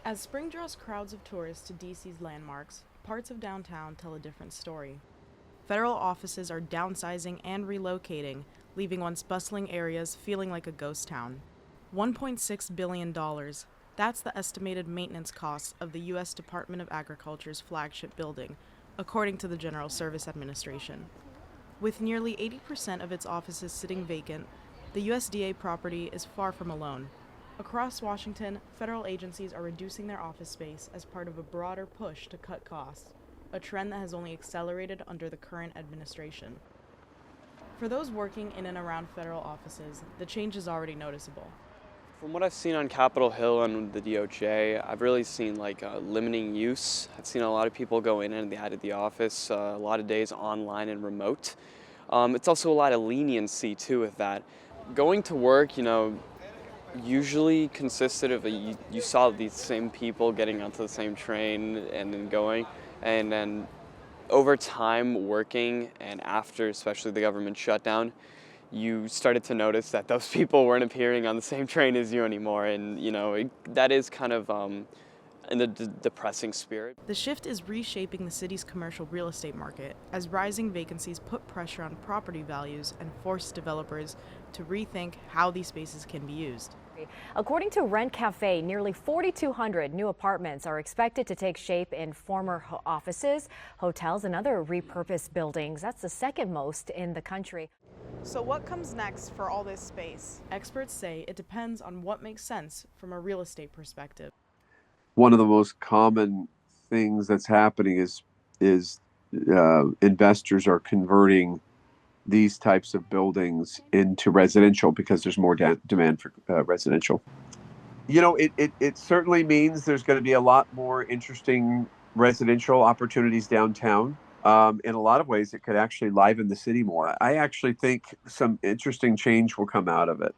As spring draws crowds of tourists to DC's landmarks, parts of downtown tell a different story. Federal offices are downsizing and relocating, leaving once bustling areas feeling like a ghost town. $1.6 billion. That's the estimated maintenance costs of the U.S. Department of Agriculture's flagship building, according to the General Service Administration. With nearly 80% of its offices sitting vacant, the USDA property is far from alone. Across Washington, federal agencies are reducing their office space as part of a broader push to cut costs, a trend that has only accelerated under the current administration. For those working in and around federal offices, the change is already noticeable. From what I've seen on Capitol Hill and the DOJ, I've really seen limiting use. I've seen a lot of people go in and out of the office, a lot of days online and remote. It's also a lot of leniency too with that. Going to work, usually consisted of you saw these same people getting onto the same train and then going, and then over time working and after especially the government shutdown, you started to notice that those people weren't appearing on the same train as you anymore, and that is kind of in the depressing spirit. The shift is reshaping the city's commercial real estate market as rising vacancies put pressure on property values and force developers to rethink how these spaces can be used. According to Rent Cafe, nearly 4,200 new apartments are expected to take shape in former offices, hotels, and other repurposed buildings. That's the second most in the country. So what comes next for all this space? Experts say it depends on what makes sense from a real estate perspective. One of the most common things that's happening is investors are converting these types of buildings into residential because there's more demand for residential. It certainly means there's going to be a lot more interesting residential opportunities downtown. In a lot of ways, it could actually liven the city more. I actually think some interesting change will come out of it.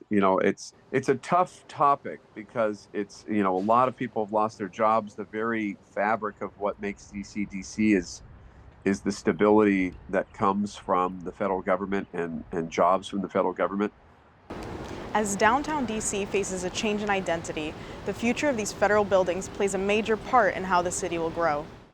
It's a tough topic because it's, a lot of people have lost their jobs. The very fabric of what makes DC is the stability that comes from the federal government and jobs from the federal government. As downtown DC faces a change in identity, the future of these federal buildings plays a major part in how the city will grow.